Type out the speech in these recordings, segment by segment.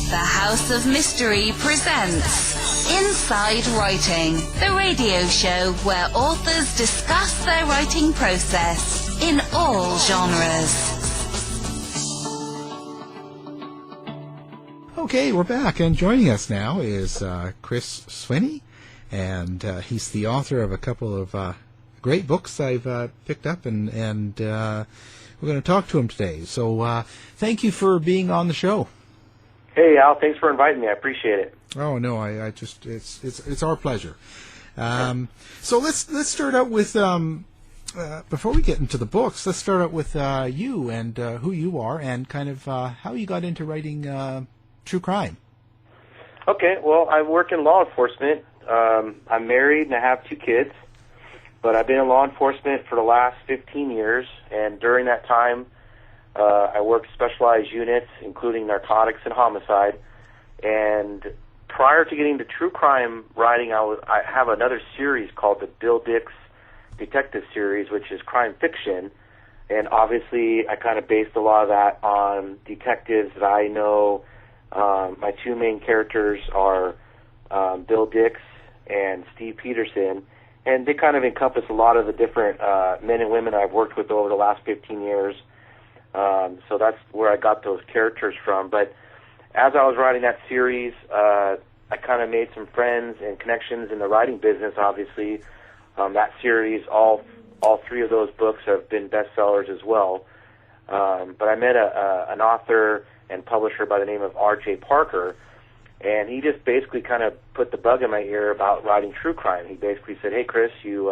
The House of Mystery presents Inside Writing, the radio show where authors discuss their writing process in all genres. Okay, we're back, and joining us now is Chris Swinney, and he's the author of a couple of great books I've picked up, and we're going to talk to him today. So thank you for being on the show. Hey, Al, thanks for inviting me. I appreciate it. Oh, no, I just, it's our pleasure. So let's start out with, before we get into the books, let's start out with you and who you are and kind of how you got into writing true crime. Okay, well, I work in law enforcement. I'm married and I have 2 kids, but I've been in law enforcement for the last 15 years, and during that time, I worked specialized units, including narcotics and homicide. And prior to getting to true crime writing, I have another series called the Bill Dix Detective Series, which is crime fiction. And obviously, I kind of based a lot of that on detectives that I know. My 2 main characters are Bill Dix and Steve Peterson, and they kind of encompass a lot of the different men and women I've worked with over the last 15 years. So that's where I got those characters from. But as I was writing that series, I kind of made some friends and connections in the writing business, obviously. That series, all 3 of those books have been bestsellers as well. But I met an author and publisher by the name of R.J. Parker, and he just basically kind of put the bug in my ear about writing true crime. He basically said, "Hey, Chris, you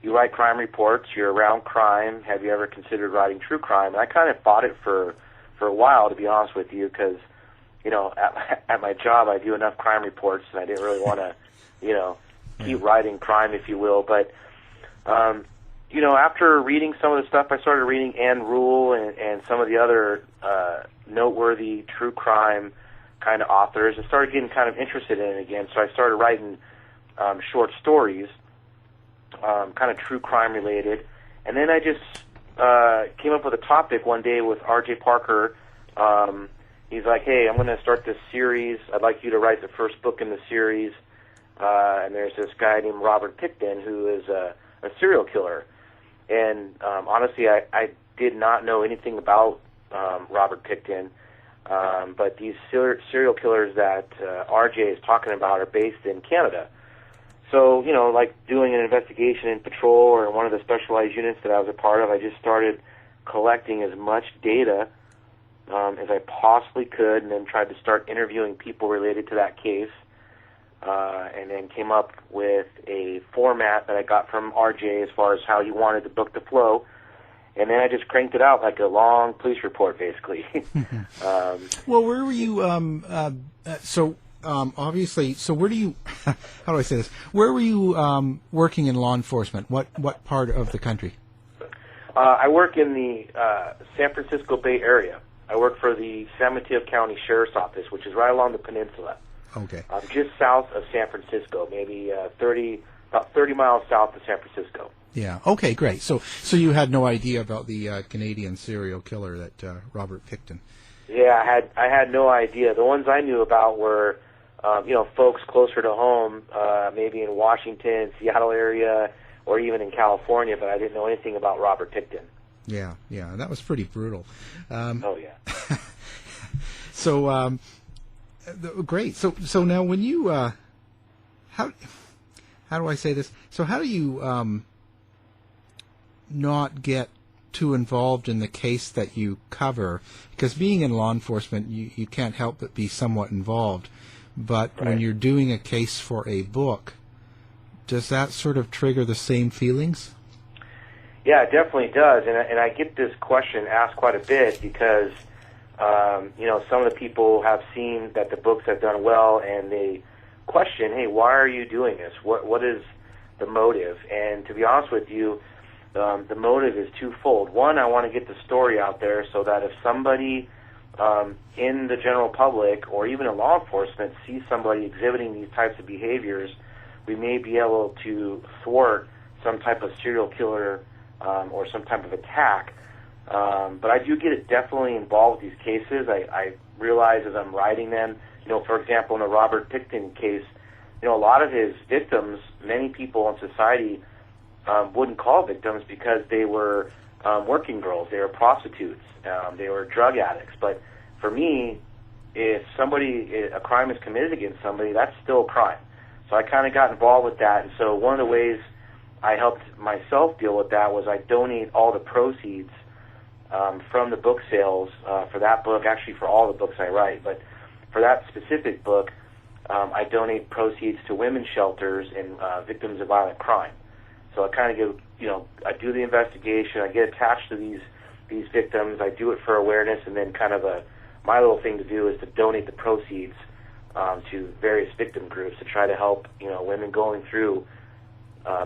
write crime reports, you're around crime. Have you ever considered writing true crime?" And I kind of fought it for a while, to be honest with you, because, at my job I do enough crime reports, and I didn't really want to, keep writing crime, if you will. But, after reading some of the stuff, I started reading Ann Rule and some of the other noteworthy true crime kind of authors. I started getting kind of interested in it again, so I started writing short stories, kind of true crime related. And then I just came up with a topic one day with R.J. Parker. He's like, "Hey, I'm going to start this series. I'd like you to write the first book in the series." And there's this guy named Robert Pickton who is a serial killer. And honestly, I did not know anything about Robert Pickton. But these serial killers that RJ is talking about are based in Canada. So, like doing an investigation in patrol or in one of the specialized units that I was a part of, I just started collecting as much data as I possibly could, and then tried to start interviewing people related to that case, and then came up with a format that I got from RJ as far as how he wanted the book to flow. And then I just cranked it out like a long police report, basically. Well, where were you, obviously, so where do you, how do I say this? Where were you working in law enforcement? What part of the country? I work in the San Francisco Bay Area. I work for the San Mateo County Sheriff's Office, which is right along the peninsula. Okay. Just south of San Francisco, maybe about 30 miles south of San Francisco. Yeah. Okay. Great. So you had no idea about the Canadian serial killer that Robert Pickton. Yeah, I had no idea. The ones I knew about were, folks closer to home, maybe in Washington, Seattle area, or even in California. But I didn't know anything about Robert Pickton. Yeah. That was pretty brutal. Oh yeah. So great. So now when you how do I say this? So how do you not get too involved in the case that you cover? Because being in law enforcement, you can't help but be somewhat involved. But right. When you're doing a case for a book, does that sort of trigger the same feelings? Yeah, it definitely does. And I get this question asked quite a bit because, some of the people have seen that the books have done well, and they question, "Hey, why are you doing this? What is the motive?" And to be honest with you, the motive is twofold. One, I want to get the story out there so that if somebody in the general public or even in law enforcement sees somebody exhibiting these types of behaviors, we may be able to thwart some type of serial killer or some type of attack But I do get definitely involved with these cases. I realize as I'm writing them, for example, in the Robert Pickton case, a lot of his victims, many people in society wouldn't call victims because they were working girls, they were prostitutes, they were drug addicts. But for me, if a crime is committed against somebody, that's still a crime. So I kind of got involved with that. And so one of the ways I helped myself deal with that was I donate all the proceeds from the book sales for that book, actually for all the books I write. But for that specific book, I donate proceeds to women's shelters and victims of violent crime. So I kind of give, I do the investigation, I get attached to these victims, I do it for awareness, and then kind of my little thing to do is to donate the proceeds to various victim groups to try to help, women going through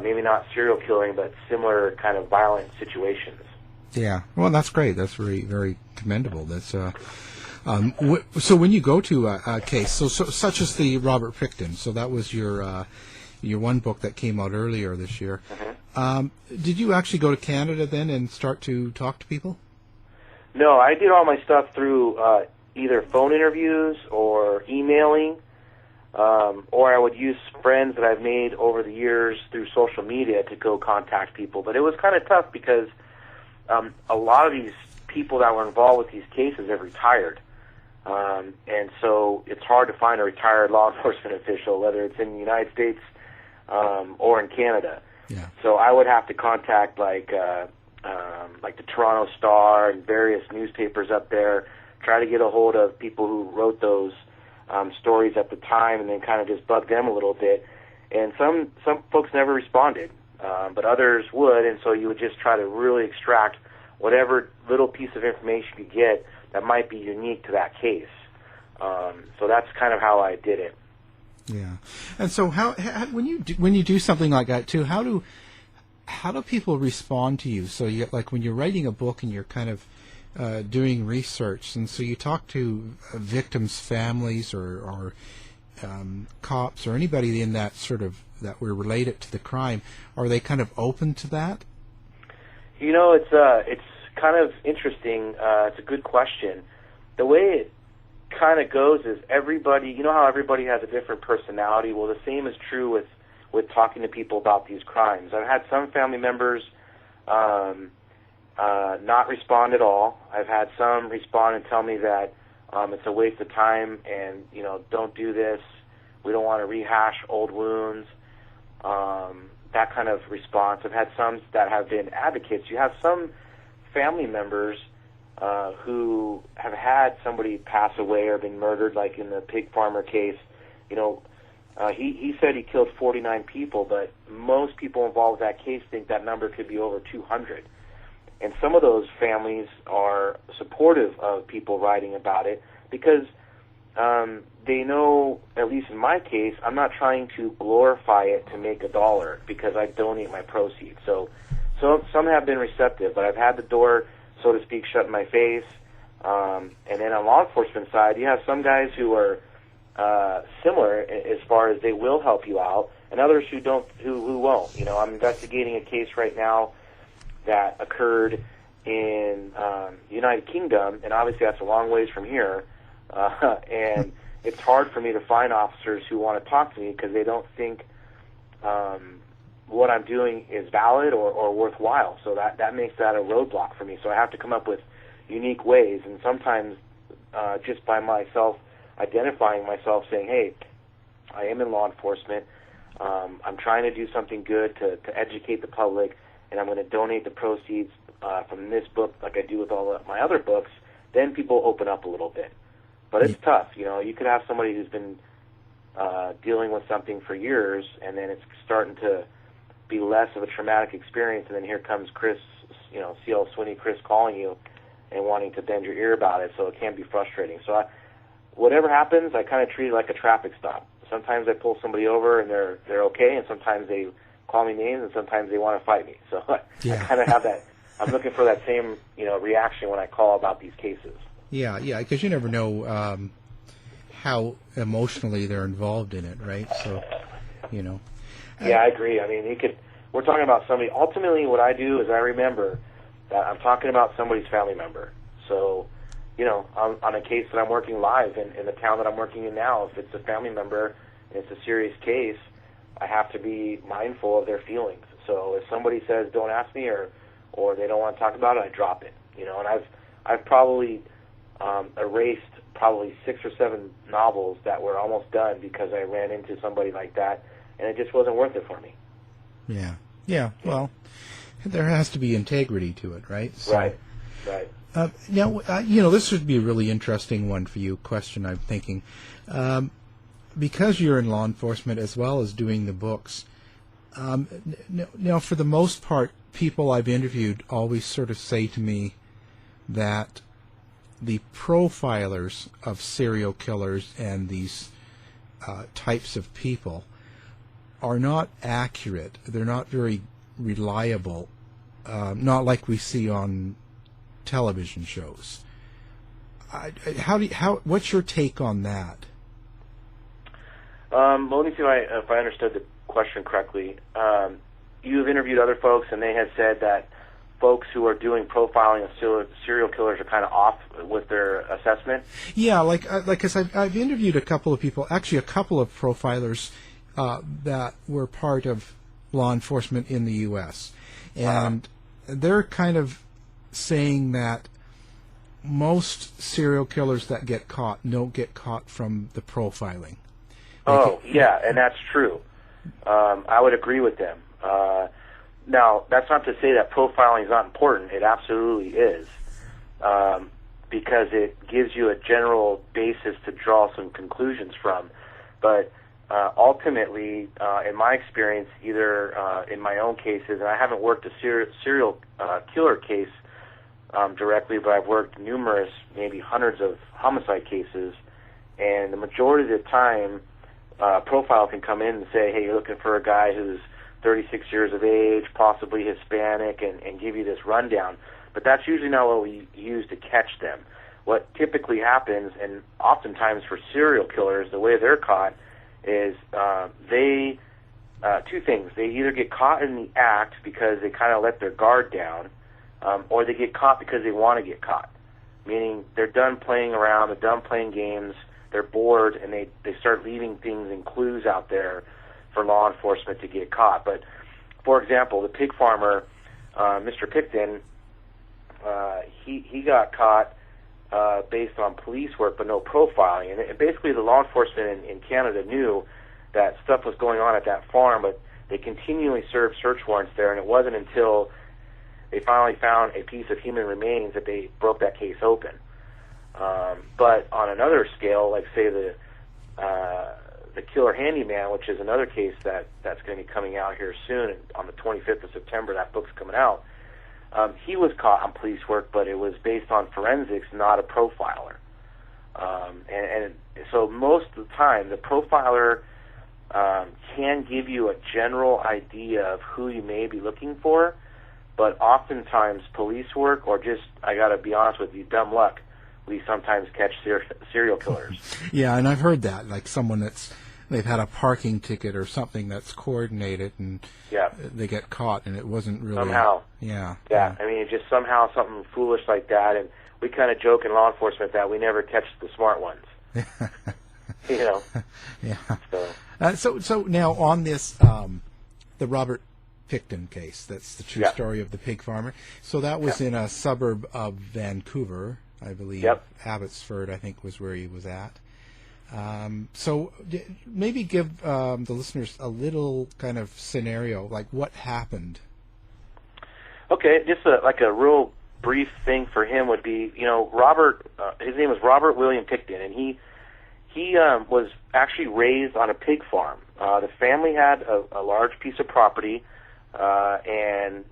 maybe not serial killing, but similar kind of violent situations. Yeah, well, that's great. That's very, very commendable. That's so when you go to a case, so such as the Robert Pickton, so that was your one book that came out earlier this year. Mm-hmm. Did you actually go to Canada then and start to talk to people? No, I did all my stuff through either phone interviews or emailing, or I would use friends that I've made over the years through social media to go contact people. But it was kind of tough because a lot of these people that were involved with these cases have retired. And so it's hard to find a retired law enforcement official, whether it's in the United States or in Canada. Yeah. So I would have to contact like the Toronto Star and various newspapers up there, try to get a hold of people who wrote those stories at the time, and then kind of just bug them a little bit. And some folks never responded, but others would, and so you would just try to really extract whatever little piece of information you get that might be unique to that case. So that's kind of how I did it. Yeah, and so how when you do something like that too, how do people respond to you? So you like when you're writing a book and you're kind of doing research, and so you talk to victims' families or cops or anybody in that sort of that were related to the crime. Are they kind of open to that? It's kind of interesting. It's a good question. The way it kind of goes is everybody, how everybody has a different personality? Well, the same is true with talking to people about these crimes. I've had some family members not respond at all. I've had some respond and tell me that it's a waste of time and, don't do this. We don't want to rehash old wounds. That kind of response. I've had some that have been advocates. You have some family members who have had somebody pass away or been murdered, like in the pig farmer case. He said he killed 49 people, but most people involved in that case think that number could be over 200. And some of those families are supportive of people writing about it because they know, at least in my case, I'm not trying to glorify it to make $1 because I donate my proceeds. So some have been receptive, but I've had the door, so to speak, shut in my face. And then on law enforcement side, you have some guys who are similar as far as they will help you out, and others who won't. I'm investigating a case right now that occurred in the United Kingdom, and obviously that's a long ways from here. And it's hard for me to find officers who want to talk to me because they don't think what I'm doing is valid or worthwhile. So that makes that a roadblock for me. So I have to come up with unique ways, and sometimes just by myself identifying myself, saying, hey, I am in law enforcement. I'm trying to do something good to educate the public, and I'm going to donate the proceeds from this book like I do with all of my other books. Then people open up a little bit. But it's tough. You could have somebody who's been dealing with something for years, and then it's starting to be less of a traumatic experience, and then here comes Chris, C.L. Swinney, Chris calling you and wanting to bend your ear about it, so it can be frustrating. So whatever happens, I kind of treat it like a traffic stop. Sometimes I pull somebody over and they're okay, and sometimes they call me names, and sometimes they want to fight me. So I kind of have that. I'm looking for that same reaction when I call about these cases. Yeah, because you never know how emotionally they're involved in it, right? So, Yeah, I agree. I mean, we're talking about somebody. Ultimately, what I do is I remember I'm talking about somebody's family member. So, on a case that I'm working live in the town that I'm working in now, if it's a family member and it's a serious case, I have to be mindful of their feelings. So if somebody says, don't ask me, or they don't want to talk about it, I drop it. And I've probably erased probably 6 or 7 novels that were almost done because I ran into somebody like that, and it just wasn't worth it for me. Yeah. Well, there has to be integrity to it, right? So, right. Now, this would be a really interesting one for you. Question I'm thinking, because you're in law enforcement as well as doing the books. Now, for the most part, people I've interviewed always sort of say to me that the profilers of serial killers and these types of people are not accurate. They're not very reliable, not like we see on television shows. What's your take on that? Well, let me see if I understood the question correctly. You've interviewed other folks, and they have said that folks who are doing profiling of serial killers are kind of off with their assessment. Yeah, because I've interviewed a couple of people, actually a couple of profilers that were part of law enforcement in the U.S. And they're kind of saying that most serial killers that get caught don't get caught from the profiling. Yeah, and that's true. I would agree with them. Now, that's not to say that profiling is not important. It absolutely is, because it gives you a general basis to draw some conclusions from. But ultimately, in my experience, either in my own cases, and I haven't worked a serial killer case directly, but I've worked numerous, maybe hundreds of homicide cases, and the majority of the time, profile can come in and say, hey, you're looking for a guy who's 36 years of age, possibly Hispanic, and give you this rundown. But that's usually not what we use to catch them. What typically happens, and oftentimes for serial killers, the way they're caught is two things. They either get caught in the act because they kind of let their guard down, or they get caught because they want to get caught, meaning they're done playing around, they're done playing games, they're bored, and they start leaving things and clues out there for law enforcement to get caught. But, for example, the pig farmer, Mr. Picton, he got caught based on police work but no profiling. And basically the law enforcement in Canada knew that stuff was going on at that farm, but they continually served search warrants there, and it wasn't until they finally found a piece of human remains that they broke that case open. But on another scale, like say the Killer Handyman, which is another case that's going to be coming out here soon, on the 25th of September, that book's coming out. He was caught on police work, but it was based on forensics, not a profiler. And so most of the time, the profiler can give you a general idea of who you may be looking for, but oftentimes police work, or just, I got to be honest with you, dumb luck, we sometimes catch serial killers. Yeah, and I've heard that, like they've had a parking ticket or something that's coordinated, and they get caught, and it wasn't really... Somehow. Yeah. I mean, it's just somehow something foolish like that, and we kind of joke in law enforcement that we never catch the smart ones. Yeah. So now on this, the Robert Picton case, that's the true story of the pig farmer. So that was in a suburb of Vancouver, I believe. Abbotsford, I think, was where he was at. So maybe give the listeners a little kind of scenario, like what happened. Okay, just like a real brief thing for him would be, Robert, his name was Robert William Picton, and he was actually raised on a pig farm. The family had a large piece of property, and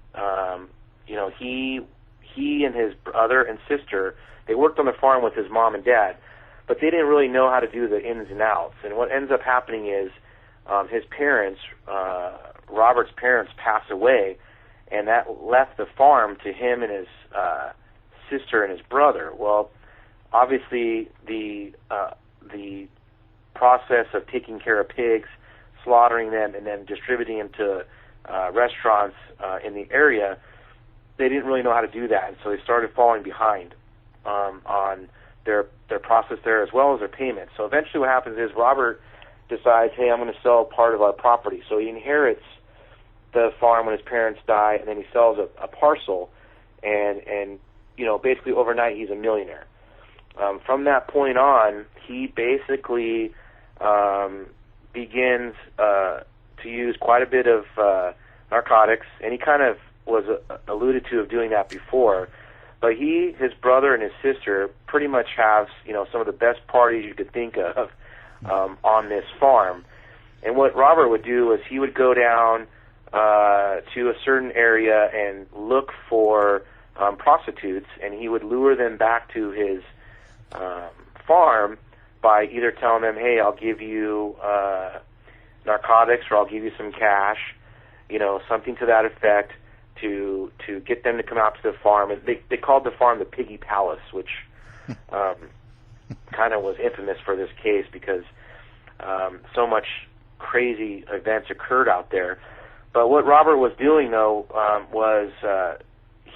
he and his brother and sister, they worked on the farm with his mom and dad, but they didn't really know how to do the ins and outs. And what ends up happening is his parents, Robert's parents, pass away, and that left the farm to him and his sister and his brother. Well, obviously the process of taking care of pigs, slaughtering them, and then distributing them to restaurants in the area they didn't really know how to do that, and so they started falling behind on their process there as well as their payments. So eventually what happens is Robert decides, hey, I'm going to sell part of our property. So he inherits the farm when his parents die, and then he sells a parcel, and basically overnight he's a millionaire. From that point on, he basically begins to use quite a bit of narcotics, and he kind of was alluded to of doing that before. But he, his brother, and his sister pretty much have some of the best parties you could think of on this farm. And what Robert would do is he would go down to a certain area and look for prostitutes, and he would lure them back to his farm by either telling them, hey, I'll give you narcotics, or I'll give you some cash, something to that effect, to get them to come out to the farm. And they called the farm the Piggy Palace, which kind of was infamous for this case because so much crazy events occurred out there. But what Robert was doing, though, was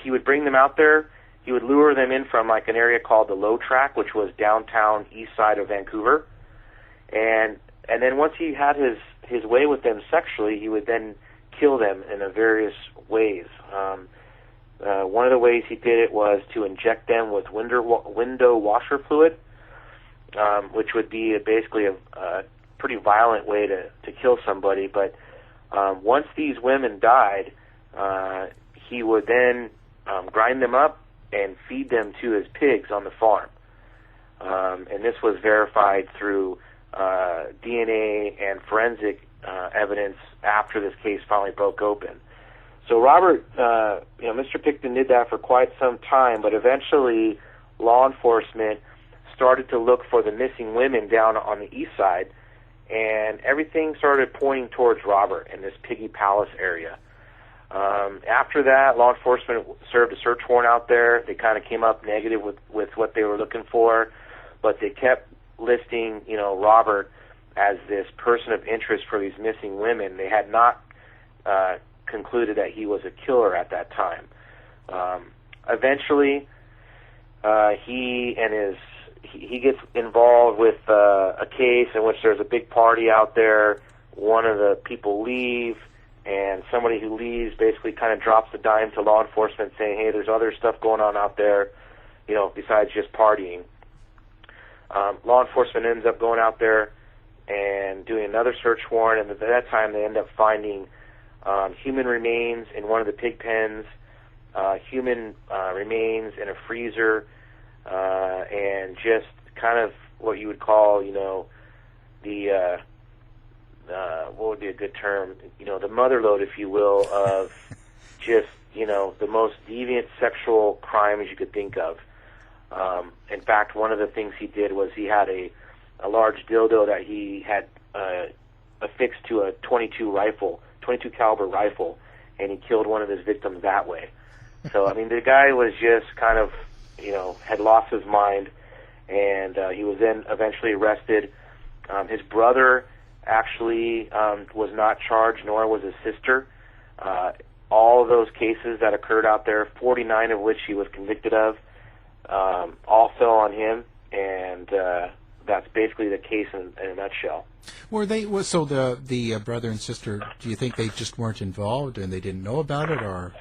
he would bring them out there. He would lure them in from like an area called the Low Track, which was downtown east side of Vancouver. And then once he had his way with them sexually, he would then kill them in various ways. One of the ways he did it was to inject them with window washer fluid, which would be basically a pretty violent way to kill somebody. But once these women died, he would then grind them up and feed them to his pigs on the farm. And this was verified through DNA and forensic evidence after this case finally broke open. So Robert, Mr. Pickton did that for quite some time, but eventually law enforcement started to look for the missing women down on the east side, and everything started pointing towards Robert in this Piggy Palace area. After that, law enforcement served a search warrant out there. They kind of came up negative with what they were looking for, but they kept listing, Robert as this person of interest for these missing women. They had not concluded that he was a killer at that time. Eventually, he gets involved with a case in which there's a big party out there. One of the people leave, and somebody who leaves basically kind of drops the dime to law enforcement saying, hey, there's other stuff going on out there, besides just partying. Law enforcement ends up going out there and doing another search warrant, and at that time they end up finding human remains in one of the pig pens, human remains in a freezer, and just kind of what you would call, the what would be a good term, the mother lode, if you will, of just, the most deviant sexual crimes you could think of. In fact, one of the things he did was he had a large dildo that he had affixed to a 22 caliber rifle, and he killed one of his victims that way. So, the guy was just kind of, had lost his mind, and he was then eventually arrested. His brother actually was not charged, nor was his sister. All of those cases that occurred out there, 49 of which he was convicted of, all fell on him, and that's basically the case in a nutshell. Were they so the brother and sister? Do you think they just weren't involved and they didn't know about it, or?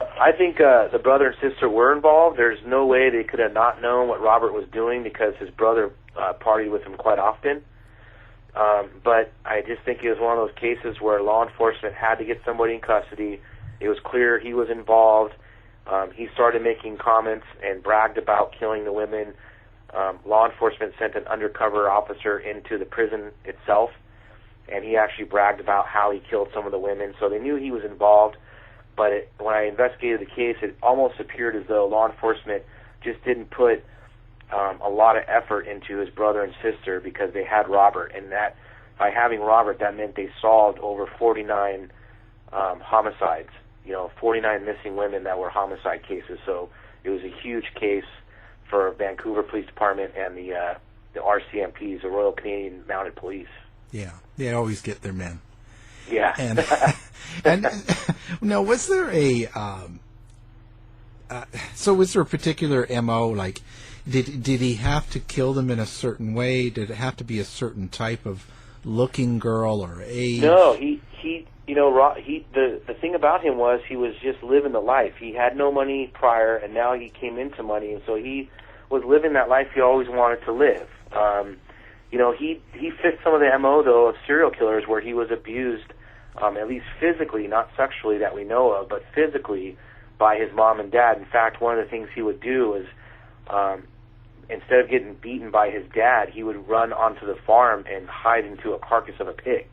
I think the brother and sister were involved. There's no way they could have not known what Robert was doing because his brother partied with him quite often. But I just think it was one of those cases where law enforcement had to get somebody in custody. It was clear he was involved. He started making comments and bragged about killing the women. Law enforcement sent an undercover officer into the prison itself, and he actually bragged about how he killed some of the women. So they knew he was involved, but when I investigated the case, it almost appeared as though law enforcement just didn't put a lot of effort into his brother and sister because they had Robert, and that by having Robert, that meant they solved over 49 homicides, 49 missing women that were homicide cases. So it was a huge case for Vancouver Police Department and the RCMPs, the Royal Canadian Mounted Police. Yeah, they always get their men. Yeah. And now, was there a So was there a particular MO? Like, did he have to kill them in a certain way? Did it have to be a certain type of looking girl or age? No, he the thing about him was he was just living the life. He had no money prior, and now he came into money, and so he was living that life he always wanted to live. He fit some of the MO, though, of serial killers, where he was abused, at least physically, not sexually that we know of, but physically by his mom and dad. In fact, one of the things he would do is, instead of getting beaten by his dad, he would run onto the farm and hide into a carcass of a pig.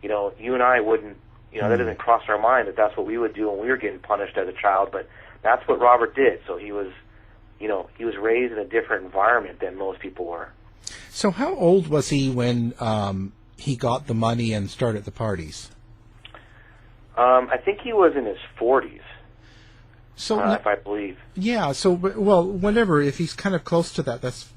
You and I wouldn't, that doesn't cross our mind that that's what we would do when we were getting punished as a child, but that's what Robert did. So he was raised in a different environment than most people were. So how old was he when he got the money and started the parties? I think he was in his 40s. So, if I believe. Yeah, so, well, whatever, if he's kind of close to that, that's,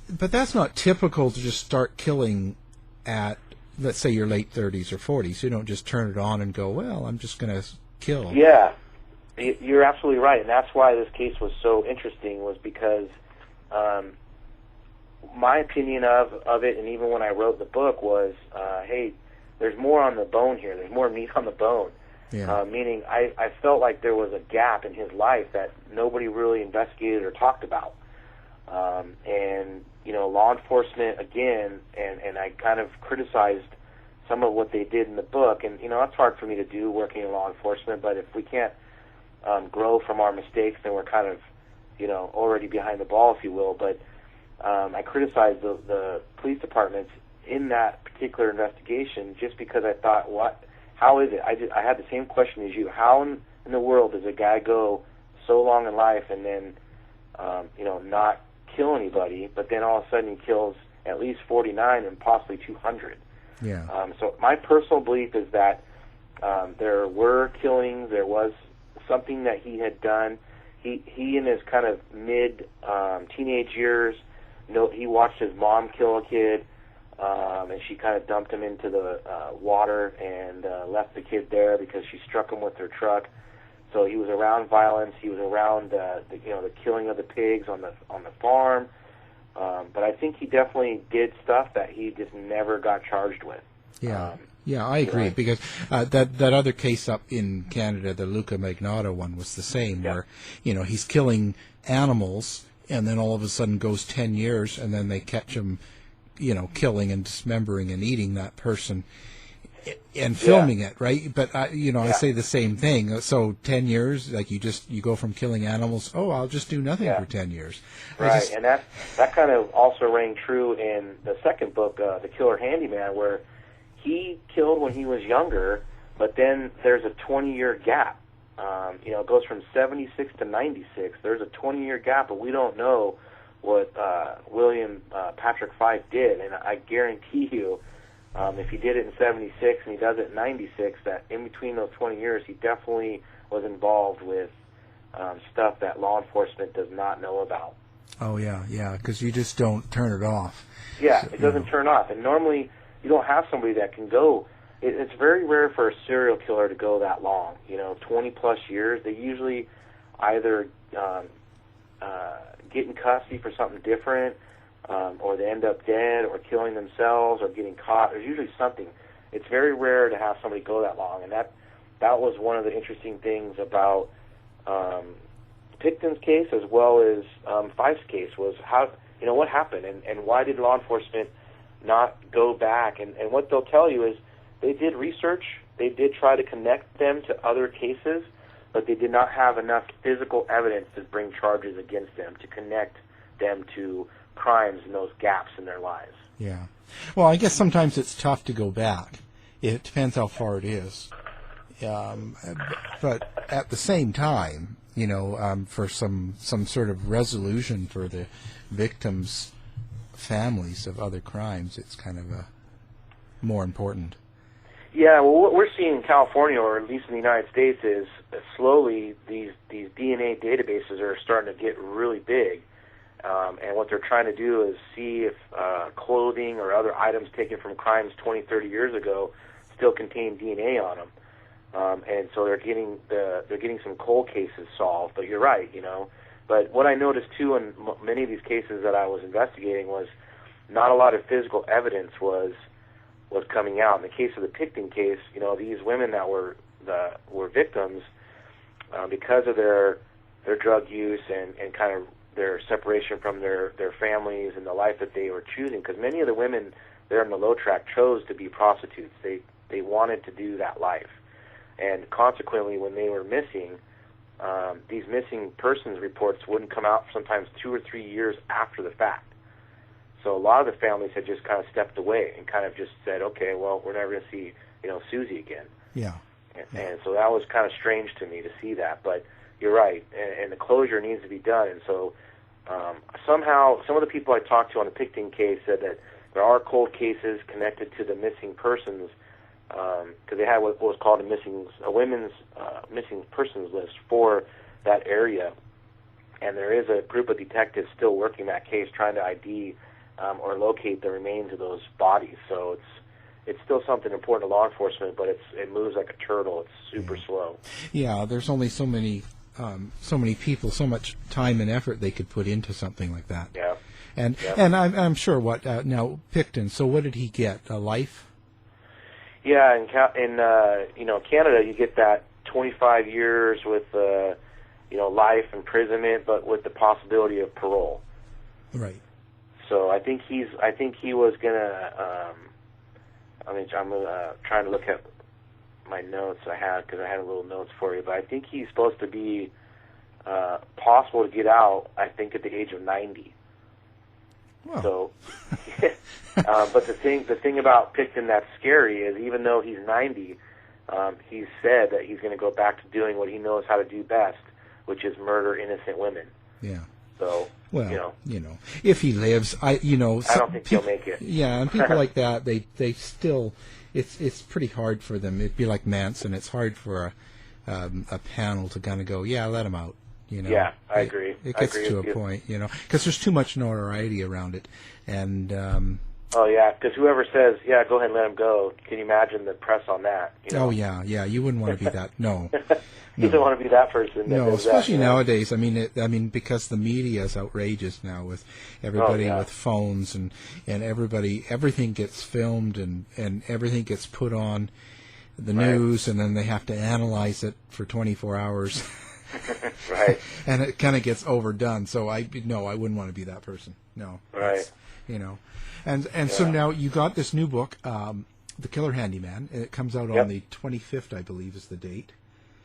but that's not typical to just start killing at, let's say, your late 30s or 40s. You don't just turn it on and go, well, I'm just going to kill. Yeah, you're absolutely right, and that's why this case was so interesting, was because my opinion of it, and even when I wrote the book, was, hey, there's more on the bone here. There's more meat on the bone. Yeah. Meaning I felt like there was a gap in his life that nobody really investigated or talked about. And, law enforcement, again, and I kind of criticized some of what they did in the book. And, that's hard for me to do working in law enforcement, but if we can't grow from our mistakes, then we're kind of, already behind the ball, if you will. But I criticized the police departments in that particular investigation just because I thought, how is it? I had the same question as you. How in the world does a guy go so long in life and then, not kill anybody, but then all of a sudden he kills at least 49 and possibly 200? Yeah. So my personal belief is that there were killings. There was something that he had done. He in his kind of mid teenage years, he watched his mom kill a kid. And she kind of dumped him into the water and left the kid there because she struck him with her truck. So he was around violence. He was around the killing of the pigs on the farm. But I think he definitely did stuff that he just never got charged with. Yeah. Yeah, I agree, because that other case up in Canada, the Luca Magnato one, was the same, where he's killing animals, and then all of a sudden goes 10 years, and then they catch him killing and dismembering and eating that person and filming it, right? But, I say the same thing. So 10 years, like you go from killing animals, I'll just do nothing for 10 years. Right, and that kind of also rang true in the second book, The Killer Handyman, where he killed when he was younger, but then there's a 20-year gap. It goes from 76 to 96. There's a 20-year gap, but we don't know what William Patrick Fyfe did, and I guarantee you, if he did it in 76 and he does it in 96, that in between those 20 years, he definitely was involved with stuff that law enforcement does not know about. Oh, yeah, because you just don't turn it off. Yeah, it doesn't turn off, and normally you don't have somebody that can go. It's very rare for a serial killer to go that long, 20-plus years. They usually either get in custody for something different, or they end up dead, or killing themselves, or getting caught. There's usually something. It's very rare to have somebody go that long, and that was one of the interesting things about Picton's case as well as Fyfe's case, was how, what happened, and why did law enforcement not go back? And what they'll tell you is they did research, they did try to connect them to other cases, but they did not have enough physical evidence to bring charges against them, to connect them to crimes and those gaps in their lives. Yeah. Well, I guess sometimes it's tough to go back. It depends how far it is. But at the same time, for some sort of resolution for the victims' families of other crimes, it's kind of more important. Yeah, well, what we're seeing in California, or at least in the United States, is that slowly these DNA databases are starting to get really big. And what they're trying to do is see if clothing or other items taken from crimes 20, 30 years ago still contain DNA on them. and so they're getting some cold cases solved. But you're right, But what I noticed too in many of these cases that I was investigating was not a lot of physical evidence was coming out. In the case of the Picton case, these women that were victims, because of their drug use and kind of their separation from their families and the life that they were choosing, because many of the women there in the low track chose to be prostitutes. They wanted to do that life. And consequently, when they were missing, these missing persons reports wouldn't come out sometimes 2 or 3 years after the fact. So a lot of the families had just kind of stepped away and kind of just said, okay, well, we're never going to see, Susie again. Yeah. And so that was kind of strange to me to see that. But you're right, and the closure needs to be done. And so somehow, some of the people I talked to on the Picton case said that there are cold cases connected to the missing persons, because they had what was called a women's missing persons list for that area. And there is a group of detectives still working that case, trying to ID or locate the remains of those bodies. So it's still something important to law enforcement, but it moves like a turtle. It's super slow. Yeah, there's only so many people, so much time and effort they could put into something like that. Yeah. And I'm sure now Picton. So what did he get? A life? Yeah, in Canada you get that 25 years with life imprisonment, but with the possibility of parole. Right. So I think he was gonna. I'm trying to look at my notes I had, because I had a little notes for you. But I think he's supposed to be possible to get out, I think, at the age of 90. Wow. So, but the thing about Picton that's scary is, even though he's 90, he's said that he's going to go back to doing what he knows how to do best, which is murder innocent women. Yeah. So, well, if he lives, I don't think he'll make it. Yeah, and people like that, they still, it's pretty hard for them. It'd be like Manson. It's hard for a panel to kind of go, yeah, let him out. Yeah, I agree. It gets to a point, because there's too much notoriety around it, and. Oh yeah, because whoever says, yeah, go ahead and let him go, can you imagine the press on that? Oh yeah, you wouldn't want to be that. No. You don't want to be that person. No, especially nowadays. I mean, because the media is outrageous now, with everybody with phones and everything gets filmed and everything gets put on the news, and then they have to analyze it for 24 hours. Right. And it kind of gets overdone. So I wouldn't want to be that person. No. Right. And so now you got this new book, The Killer Handyman. It comes out on the 25th, I believe, is the date.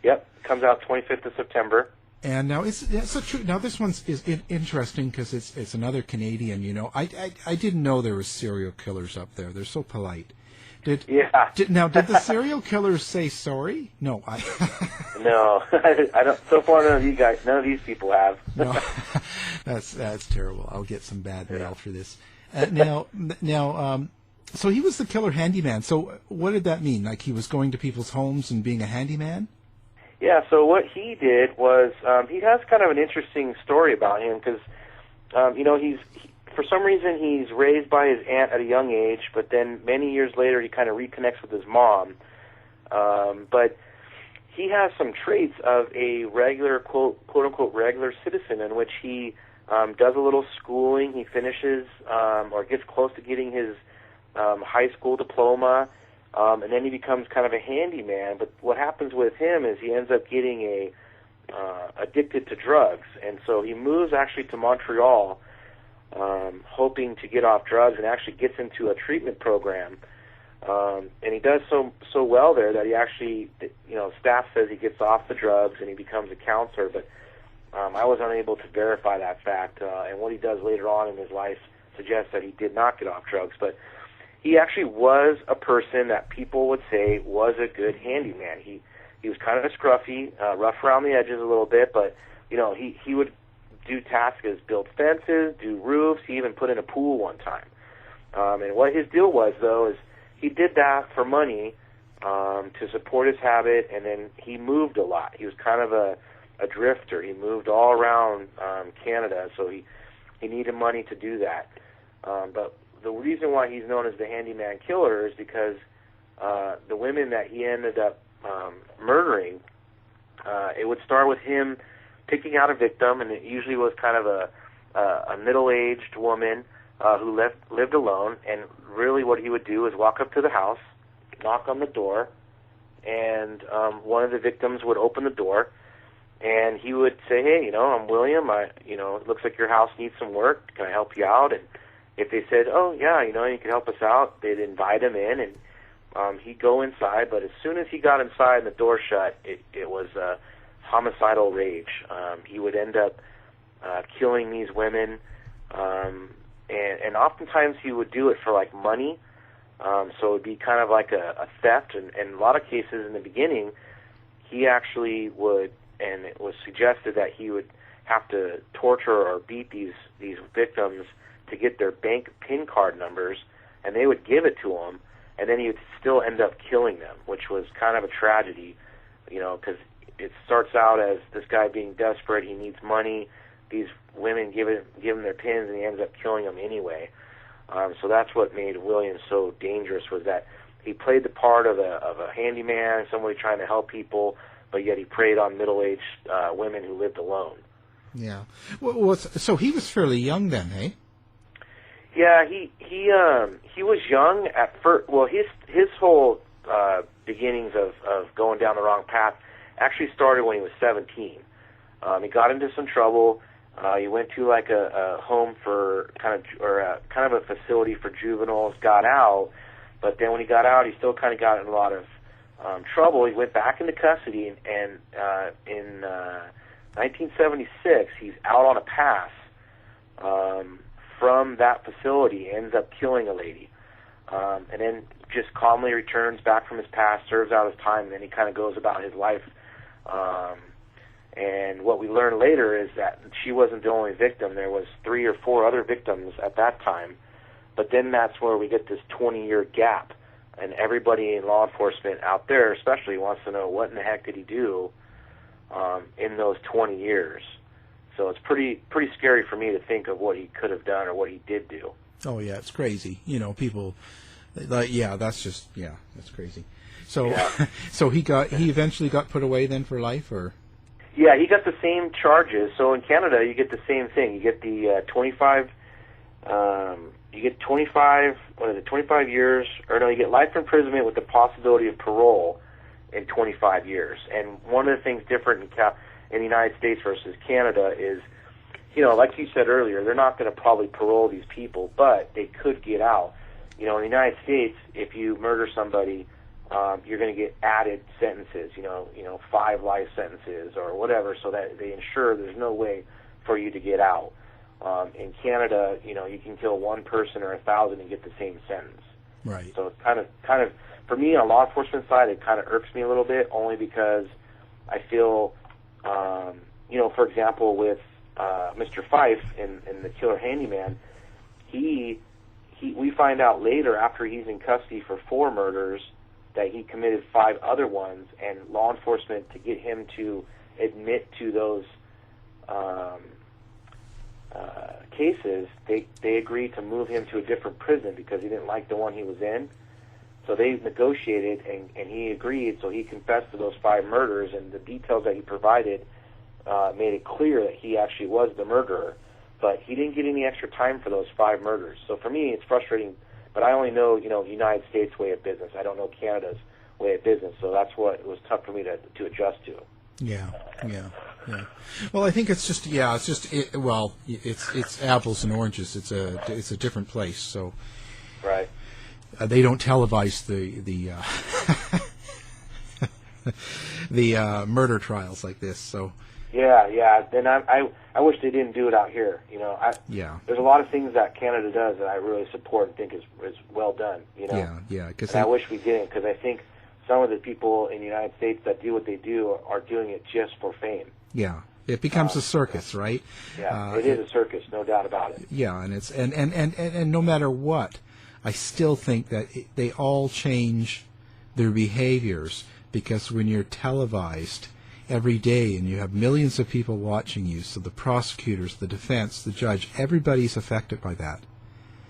Yep, it comes out 25th of September. And now it's so true. Now this one's is interesting because it's another Canadian. I didn't know there was serial killers up there. They're so polite. Did the serial killers say sorry? No, No, I don't. So far, none of these people have. No, that's terrible. I'll get some bad mail for this. So he was the killer handyman. So what did that mean? Like, he was going to people's homes and being a handyman? Yeah. So what he did was he has kind of an interesting story about him, because for some reason he's raised by his aunt at a young age, but then many years later he kind of reconnects with his mom. But he has some traits of a regular, quote unquote, regular citizen, in which he does a little schooling. He finishes or gets close to getting his high school diploma, and then he becomes kind of a handyman. But what happens with him is he ends up getting addicted to drugs, and so he moves actually to Montreal, hoping to get off drugs, and actually gets into a treatment program. And he does so well there that he actually, staff says he gets off the drugs and he becomes a counselor, but I was unable to verify that fact. And what he does later on in his life suggests that he did not get off drugs, but he actually was a person that people would say was a good handyman. He was kind of scruffy, rough around the edges a little bit, but he would do tasks as build fences, do roofs. He even put in a pool one time. And what his deal was, though, is he did that for money to support his habit, and then he moved a lot. He was kind of a drifter. He moved all around Canada, so he needed money to do that. But the reason why he's known as the handyman killer is because the women that he ended up murdering, it would start with him picking out a victim, and it usually was kind of a middle-aged woman who lived alone. And really, what he would do is walk up to the house, knock on the door, and one of the victims would open the door, and he would say, "Hey, I'm William. It looks like your house needs some work. Can I help you out?" And if they said, "Oh, yeah, you can help us out," they'd invite him in, and he'd go inside. But as soon as he got inside and the door shut, it was homicidal rage. He would end up killing these women, and oftentimes he would do it for like money. So it would be kind of like a theft, and in a lot of cases in the beginning, he actually would, and it was suggested that he would have to torture or beat these victims to get their bank PIN card numbers, and they would give it to him, and then he would still end up killing them, which was kind of a tragedy, because it starts out as this guy being desperate, he needs money, these women give him their pins, and he ends up killing them anyway. So that's what made William so dangerous, was that he played the part of a handyman, somebody trying to help people, but yet he preyed on middle-aged women who lived alone. Yeah. Well, so he was fairly young then, hey? Yeah, he was young at first. Well, his whole beginnings of going down the wrong path actually started when he was 17. He got into some trouble. He went to like a home for kind of a facility for juveniles. Got out, but then when he got out, he still kind of got in a lot of trouble. He went back into custody, and in 1976, he's out on a pass from that facility, ends up killing a lady, and then just calmly returns back from his past, serves out his time, and then he kind of goes about his life. And what we learned later is that she wasn't the only victim. There was 3 or 4 other victims at that time. But then that's where we get this 20-year gap. And everybody in law enforcement out there especially wants to know, what in the heck did he do in those 20 years? So it's pretty scary for me to think of what he could have done or what he did do. Oh, yeah, it's crazy. People, that's crazy. So, yeah. So he eventually got put away then for life, or? Yeah, he got the same charges. So in Canada, you get the same thing. You get the 25. You get 25. What is it? 25 years, or no? You get life imprisonment with the possibility of parole in 25 years. And one of the things different in the United States versus Canada is, like you said earlier, they're not going to probably parole these people, but they could get out. In the United States, if you murder somebody, you're going to get added sentences, 5 life sentences or whatever, so that they ensure there's no way for you to get out. In Canada, you can kill one person or 1,000 and get the same sentence. Right. So it's kind of for me on the law enforcement side, it kind of irks me a little bit, only because I feel, for example, with Mr. Fyfe in the Killer Handyman, we find out later, after he's in custody for 4 murders, that he committed 5 other ones, and law enforcement, to get him to admit to those cases, they agreed to move him to a different prison because he didn't like the one he was in. So they negotiated, and he agreed, so he confessed to those 5 murders, and the details that he provided made it clear that he actually was the murderer. But he didn't get any extra time for those 5 murders. So for me, it's frustrating. But I only know, United States way of business. I don't know Canada's way of business, so that's what it was tough for me to adjust to. Yeah. Well, I think it's just, it's apples and oranges. It's a different place. So, right. They don't televise the murder trials like this. So. Yeah. Then I wish they didn't do it out here. There's a lot of things that Canada does that I really support and think is well done. Yeah. And I wish we didn't, because I think some of the people in the United States that do what they do are doing it just for fame. Yeah, it becomes a circus, right? Yeah, it is a circus, no doubt about it. Yeah, and it's and no matter what, I still think that they all change their behaviors, because when you're televised every day and you have millions of people watching you, so the prosecutors, the defense, the judge, everybody's affected by that.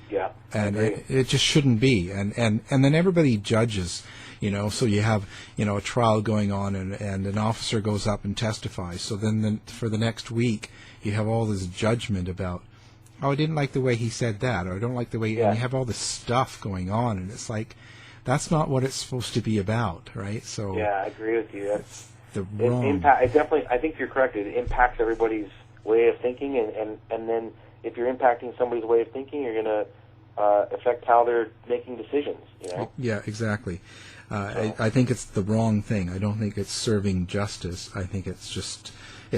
Yeah. And it just shouldn't be. And then everybody judges, so you have, a trial going on and an officer goes up and testifies. So then for the next week, you have all this judgment about, oh, I didn't like the way he said that, or I don't like the way, and you have all this stuff going on, and it's like, that's not what it's supposed to be about, right? So yeah, I agree with you. That's the wrong. It definitely, I think you're correct. It impacts everybody's way of thinking, and then if you're impacting somebody's way of thinking, you're going to affect how they're making decisions. Yeah, exactly. I think it's the wrong thing. I don't think it's serving justice. I think it's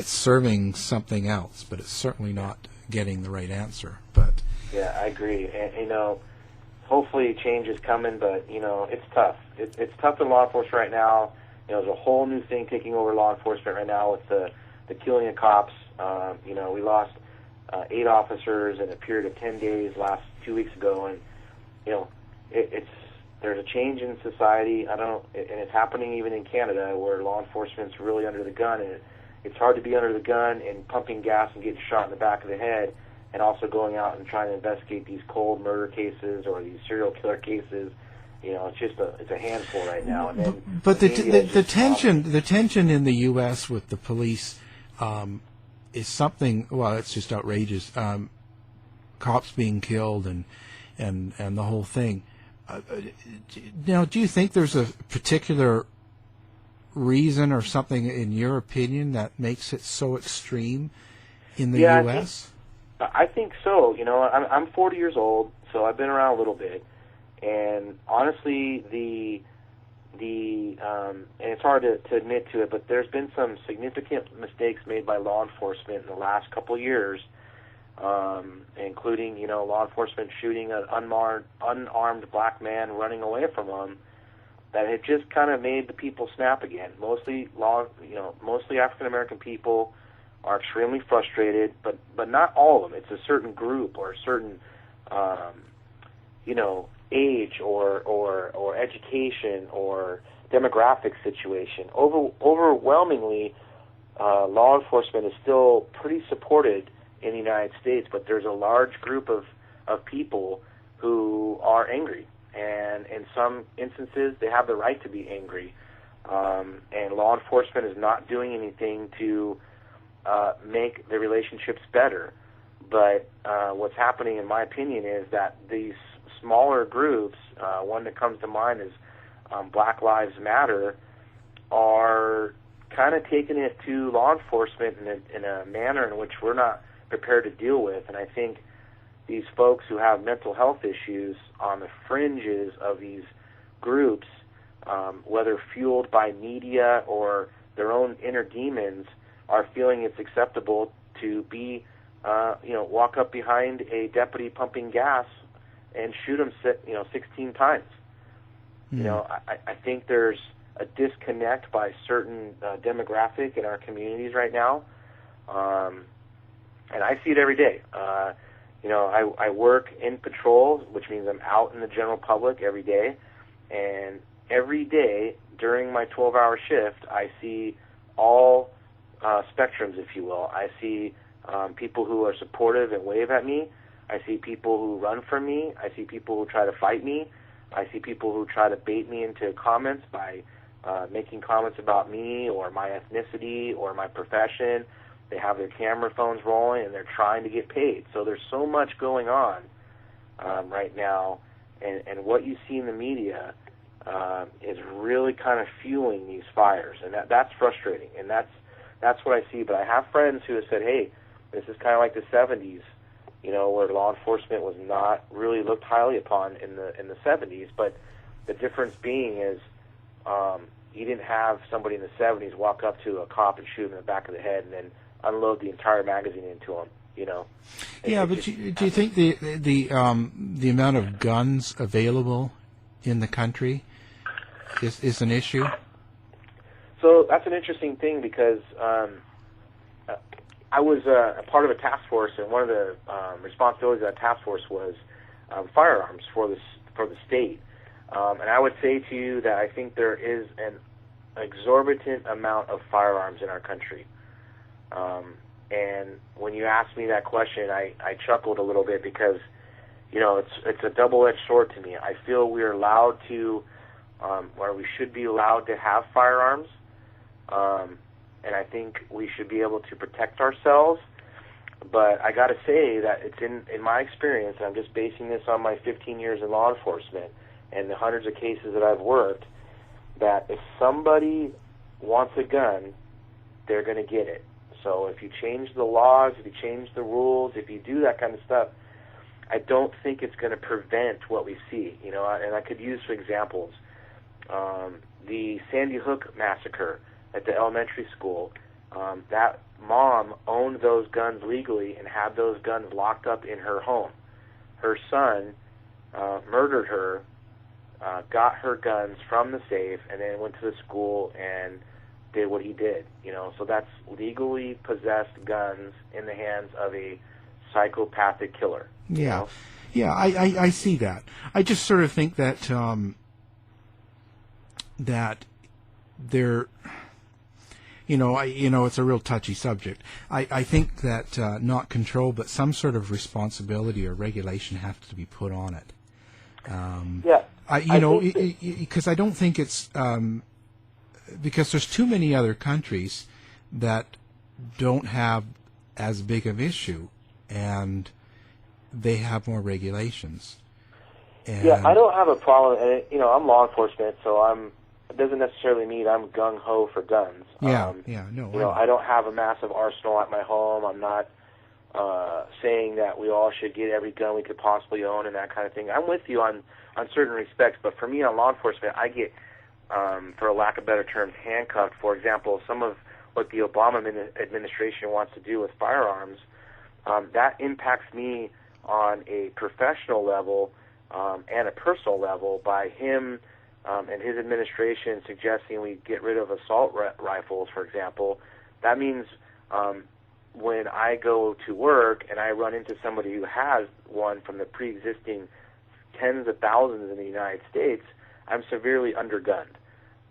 serving something else, but it's certainly not getting the right answer. But yeah, I agree. And hopefully change is coming, but it's tough. It's tough in law enforcement right now. There's a whole new thing taking over law enforcement right now with the killing of cops. We lost 8 officers in a period of 10 days last 2 weeks ago, and there's a change in society. And it's happening even in Canada, where law enforcement's really under the gun, and it's hard to be under the gun and pumping gas and getting shot in the back of the head, and also going out and trying to investigate these cold murder cases or these serial killer cases. It's a handful right now. And then but the tension in the U.S. with the police is something. Well, it's just outrageous. Cops being killed and the whole thing. Now, do you think there's a particular reason or something, in your opinion, that makes it so extreme in the U.S.? I think so. I'm 40 years old, so I've been around a little bit, and honestly, and it's hard to admit to it, but there's been some significant mistakes made by law enforcement in the last couple of years, including law enforcement shooting an unarmed black man running away from them, that had just kind of made the people snap again. Mostly African American people are extremely frustrated, but not all of them. It's a certain group or a certain age or education or demographic situation. Overwhelmingly, law enforcement is still pretty supported in the United States, but there's a large group of people who are angry, and in some instances they have the right to be angry, and law enforcement is not doing anything to make the relationships better. But what's happening, in my opinion, is that these smaller groups, one that comes to mind is Black Lives Matter, are kind of taking it to law enforcement in a manner in which we're not prepared to deal with. And I think these folks who have mental health issues on the fringes of these groups, whether fueled by media or their own inner demons, are feeling it's acceptable to be, walk up behind a deputy pumping gas and shoot him, 16 times. I think there's a disconnect by certain demographic in our communities right now, and I see it every day. I work in patrol, which means I'm out in the general public every day, and every day during my 12-hour shift, I see all spectrums, if you will. I see people who are supportive and wave at me. I see people who run from me. I see people who try to fight me. I see people who try to bait me into comments by making comments about me or my ethnicity or my profession. They have their camera phones rolling, and they're trying to get paid. So there's so much going on right now, and what you see in the media is really kind of fueling these fires, and that's frustrating, and that's what I see. But I have friends who have said, hey, this is kind of like the 70s, where law enforcement was not really looked highly upon in the 70s. But the difference being is you didn't have somebody in the 70s walk up to a cop and shoot him in the back of the head and then unload the entire magazine into him. Yeah, but do you think the amount of guns available in the country is an issue? So that's an interesting thing, because I was a part of a task force, and one of the responsibilities of that task force was firearms for the state. And I would say to you that I think there is an exorbitant amount of firearms in our country. And when you asked me that question, I chuckled a little bit, because it's a double-edged sword to me. I feel we're allowed to, or we should be allowed to have firearms, and I think we should be able to protect ourselves. But I got to say that it's in my experience, and I'm just basing this on my 15 years in law enforcement and the hundreds of cases that I've worked, that if somebody wants a gun, they're going to get it. So if you change the laws, if you change the rules, if you do that kind of stuff, I don't think it's going to prevent what we see. And I could use for examples the Sandy Hook massacre at the elementary school. That mom owned those guns legally and had those guns locked up in her home. Her son murdered her, got her guns from the safe, and then went to the school and did what he did. So that's legally possessed guns in the hands of a psychopathic killer. Yeah, yeah, I see that. I just sort of think that that there, it's a real touchy subject. I think that not control, but some sort of responsibility or regulation has to be put on it. Because I don't think it's because there's too many other countries that don't have as big of issue, and they have more regulations. And I don't have a problem. And I'm law enforcement, so it doesn't necessarily mean I'm gung ho for guns. I don't have a massive arsenal at my home. I'm not saying that we all should get every gun we could possibly own and that kind of thing. I'm with you on certain respects, but for me on law enforcement, I get, for lack of better terms, handcuffed. For example, some of what the Obama administration wants to do with firearms, that impacts me on a professional level and a personal level by him and his administration suggesting we get rid of assault rifles, for example. That means when I go to work and I run into somebody who has one from the pre-existing tens of thousands in the United States, I'm severely undergunned.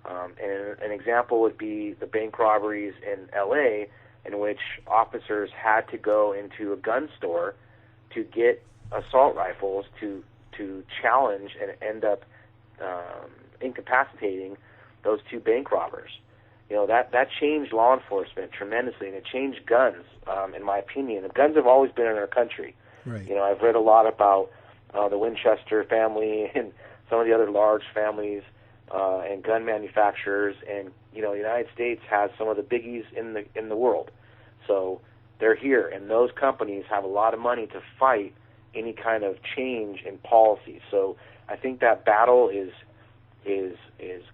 And an example would be the bank robberies in L.A., in which officers had to go into a gun store to get assault rifles to challenge and end up incapacitating those two bank robbers. That changed law enforcement tremendously, and it changed guns, in my opinion. The guns have always been in our country. Right. I've read a lot about the Winchester family and some of the other large families and gun manufacturers, and the United States has some of the biggies in the world. So they're here, and those companies have a lot of money to fight any kind of change in policy. So I think that battle is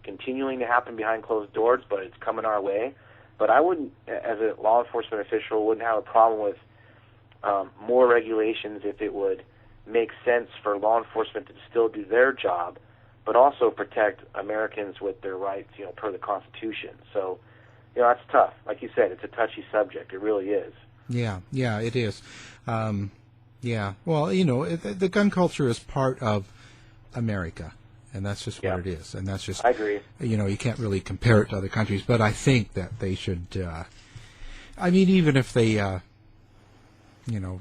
continuing to happen behind closed doors, but it's coming our way. But I wouldn't, as a law enforcement official, wouldn't have a problem with more regulations if it would make sense for law enforcement to still do their job, but also protect Americans with their rights, per the Constitution. So, that's tough. Like you said, it's a touchy subject. It really is. Yeah, it is. Yeah. Well, the gun culture is part of America, and that's just what it is. And that's just, I agree. You can't really compare it to other countries, but I think that they should, even if they,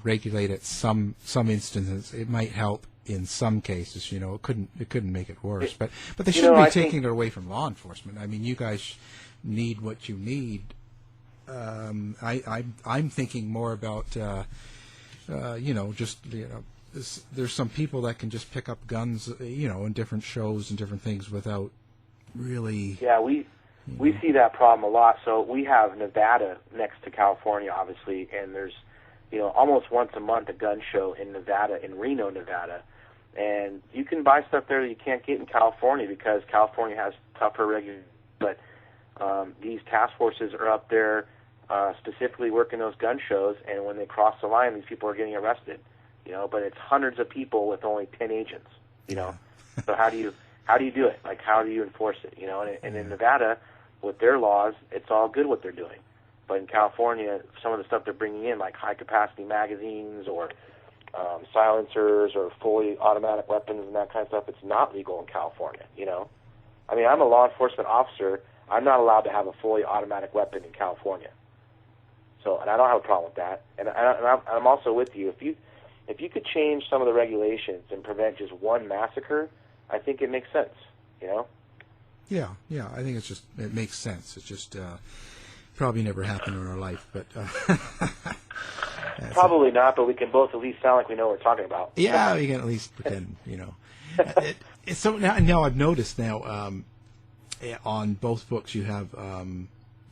regulate it some instances, it might help in some cases. It couldn't make it worse, but they shouldn't be taking it away from law enforcement. You guys need what you need. I'm thinking more about, there's some people that can just pick up guns, in different shows and different things without really. Yeah, we see that problem a lot. So we have Nevada next to California, obviously, and there's, almost once a month a gun show in Nevada, in Reno, Nevada. And you can buy stuff there that you can't get in California because California has tougher regulations. But these task forces are up there specifically working those gun shows, and when they cross the line, these people are getting arrested. But it's hundreds of people with only 10 agents. So how do you do it? Like, how do you enforce it? And in Nevada, with their laws, it's all good what they're doing. But in California, some of the stuff they're bringing in, like high-capacity magazines or silencers or fully automatic weapons and that kind of stuff, it's not legal in California, I'm a law enforcement officer. I'm not allowed to have a fully automatic weapon in California. So, and I don't have a problem with that. And I'm also with you. if you could change some of the regulations and prevent just one massacre, I think it makes sense, you know? Yeah, I think it makes sense. It's just probably never happened in our life, but probably not. But we can both at least sound like we know what we're talking about. Yeah, we can at least pretend, you know. So now I've noticed on both books you have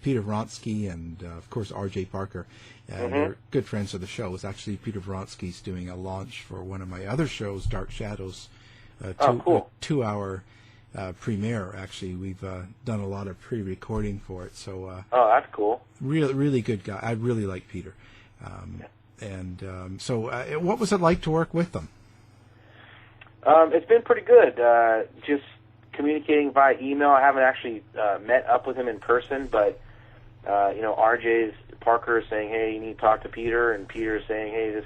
Peter Vronsky and of course R.J. Parker. They're good friends of the show. It's actually Peter Vronsky's doing a launch for one of my other shows, Dark Shadows. Cool. A 2-hour premiere. Actually, we've done a lot of pre-recording for it. So that's cool. Really good guy. I really like Peter. So what was it like to work with them? It's been pretty good. Just communicating via email. I haven't actually met up with him in person, but RJ's Parker is saying, "Hey, you need to talk to Peter," and Peter is saying, "Hey,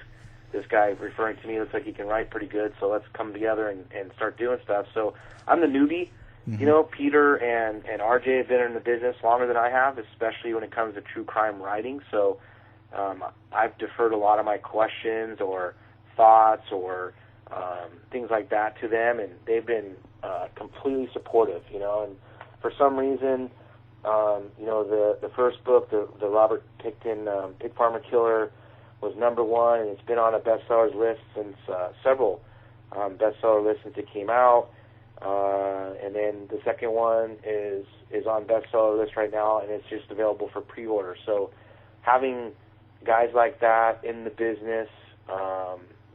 this guy referring to me looks like he can write pretty good, so let's come together and start doing stuff." So I'm the newbie. You know, Peter and RJ have been in the business longer than I have, especially when it comes to true crime writing. So I've deferred a lot of my questions or thoughts or things like that to them, and they've been completely supportive, you know. And for some reason, the first book, the Robert Pickton Pig Farmer Killer, was #1, and it's been on a bestsellers list since several bestseller lists since it came out. And then the second one is on bestseller list right now, and it's just available for pre-order. So having guys like that in the business,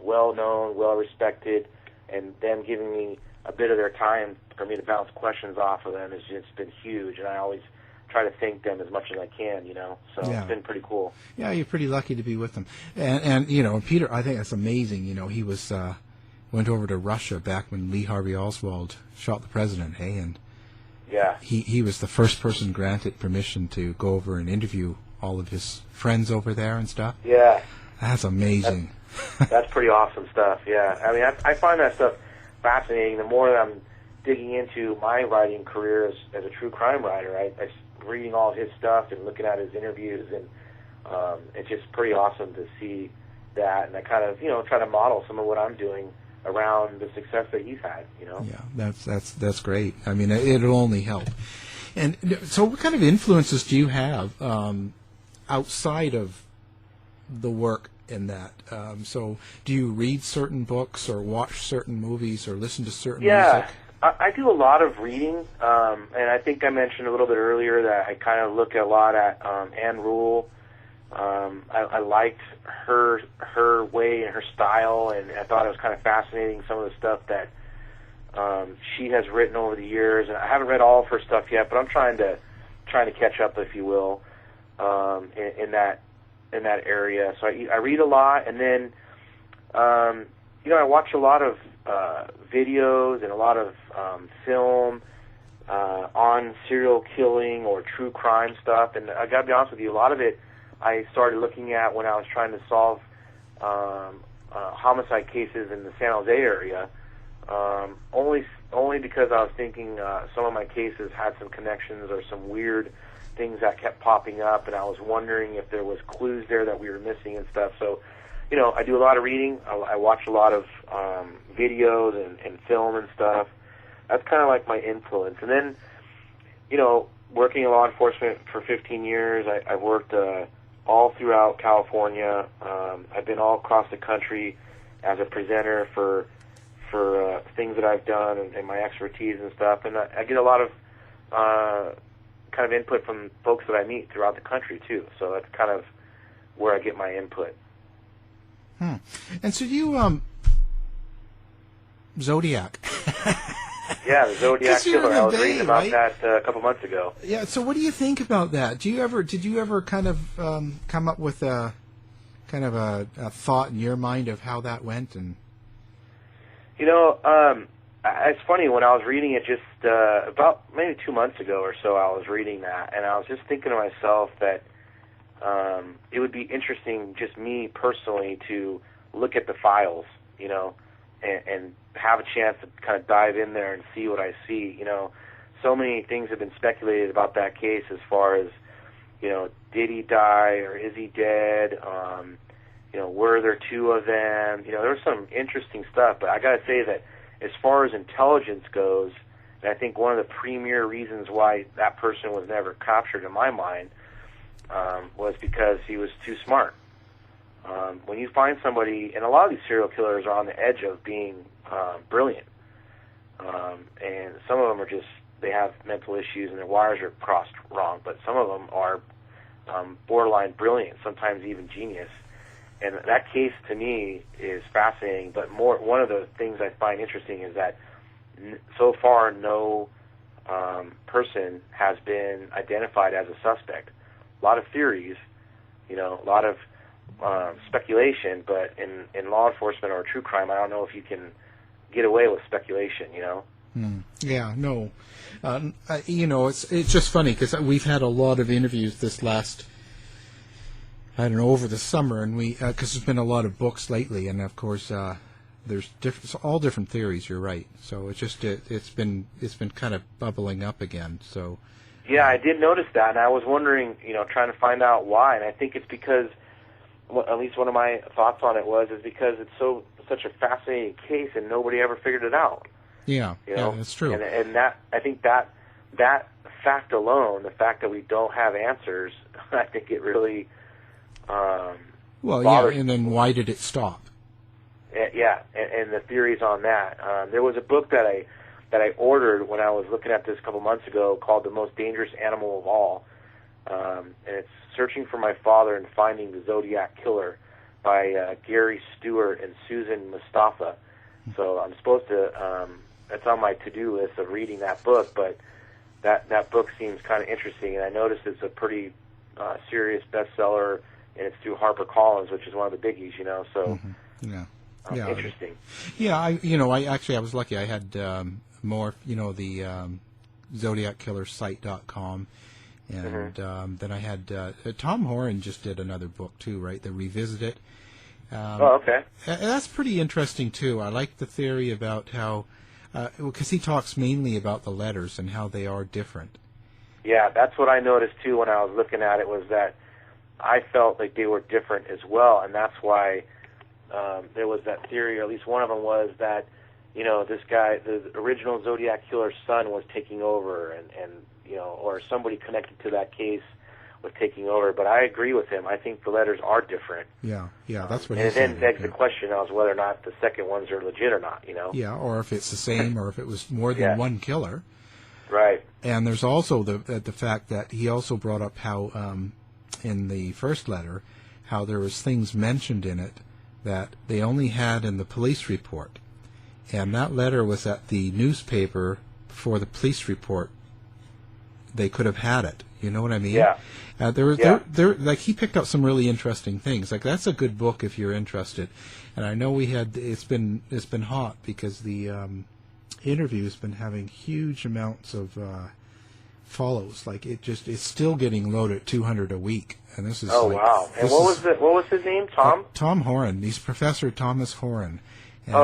well-known, well-respected, and them giving me a bit of their time for me to bounce questions off of them has just been huge, and I always try to thank them as much as I can, you know. So It's been pretty cool. Yeah, you're pretty lucky to be with them. And Peter, I think that's amazing. You know, he was went over to Russia back when Lee Harvey Oswald shot the president, hey? And he was the first person granted permission to go over and interview all of his friends over there and stuff. Yeah. That's amazing. That's pretty awesome stuff, yeah. I mean, I find that stuff fascinating. The more that I'm digging into my writing career as a true crime writer, I reading all his stuff and looking at his interviews, and it's just pretty awesome to see that, and I kind of, try to model some of what I'm doing around the success that he's had, you know. Yeah, that's great. I mean, it'll only help. And so what kind of influences do you have outside of the work in that? So do you read certain books or watch certain movies or listen to certain music? I do a lot of reading, and I think I mentioned a little bit earlier that I kind of look a lot at Anne Rule. I liked her way and her style, and I thought it was kind of fascinating, some of the stuff that she has written over the years. And I haven't read all of her stuff yet, but I'm trying to catch up, if you will, in that area. So I read a lot, and then I watch a lot of videos and a lot of film on serial killing or true crime stuff. And I got to be honest with you, a lot of it I started looking at when I was trying to solve homicide cases in the San Jose area. Only because I was thinking some of my cases had some connections or some weird things that kept popping up, and I was wondering if there was clues there that we were missing and stuff. So, I do a lot of reading. I watch a lot of videos and film and stuff. That's kind of like my influence. And then, working in law enforcement for 15 years, I've worked all throughout California. I've been all across the country as a presenter for things that I've done and my expertise and stuff. And I get a lot of kind of input from folks that I meet throughout the country, too. So that's kind of where I get my input. And so you, Zodiac. Yeah, the Zodiac Killer. I was reading about that a couple months ago. Yeah, so what do you think about that? Did you ever kind of come up with a thought in your mind of how that went? And it's funny, when I was reading it just about maybe 2 months ago or so, I was reading that, and I was just thinking to myself that it would be interesting, just me personally, to look at the files, and have a chance to kind of dive in there and see what I see. So many things have been speculated about that case as far as, did he die or is he dead? were there two of them? There was some interesting stuff, but I got to say that as far as intelligence goes, and I think one of the premier reasons why that person was never captured in my mind was because he was too smart. When you find somebody, and a lot of these serial killers are on the edge of being brilliant, and some of them are just, they have mental issues and their wires are crossed wrong, but some of them are borderline brilliant, sometimes even genius. And that case to me is fascinating, but one of the things I find interesting is that so far no person has been identified as a suspect. A lot of theories, a lot of speculation, but in law enforcement or true crime, I don't know if you can get away with speculation, Yeah, no. It's just funny because we've had a lot of interviews this last, over the summer, and because there's been a lot of books lately, and of course there's all different theories. You're right. So it's been kind of bubbling up again. So yeah, I did notice that, and I was wondering, trying to find out why, and I think it's because, at least one of my thoughts on it is because it's such a fascinating case, and nobody ever figured it out. Yeah, yeah, that's true. And that, I think that fact alone, the fact that we don't have answers, I think it really bothers and then why did it stop? Yeah, and the theories on that. There was a book that I ordered when I was looking at this a couple months ago called The Most Dangerous Animal of All, and it's Searching for My Father and Finding the Zodiac Killer by Gary Stewart and Susan Mustafa. So I'm supposed to, that's on my to-do list of reading that book, but that book seems kind of interesting, and I noticed it's a pretty serious bestseller, and it's through HarperCollins, which is one of the biggies, so yeah. Interesting. Yeah, I was lucky. I had more, the ZodiacKillersite.com, and then I had Tom Horan just did another book too, right? The Revisit It. Okay. And that's pretty interesting too. I like the theory about how, because he talks mainly about the letters and how they are different. Yeah, that's what I noticed too when I was looking at it, was that I felt like they were different as well, and that's why there was that theory, or at least one of them was that, this guy, the original Zodiac Killer's son was taking over, and or somebody connected to that case was taking over. But I agree with him. I think the letters are different. Yeah, that's what he said. And it then begs the question as whether or not the second ones are legit or not, Yeah, or if it's the same, or if it was more than one killer. Right. And there's also the fact that he also brought up how, in the first letter, how there was things mentioned in it that they only had in the police report. And that letter was at the newspaper before the police report. They could have had it. You know what I mean? Yeah. Like he picked up some really interesting things. Like that's a good book if you're interested. And I know it's been hot because the interview's been having huge amounts of follows. Like it's still getting loaded at 200 a week. And this is wow. And what was his name? Tom? Tom Horan. He's Professor Thomas Horan. And,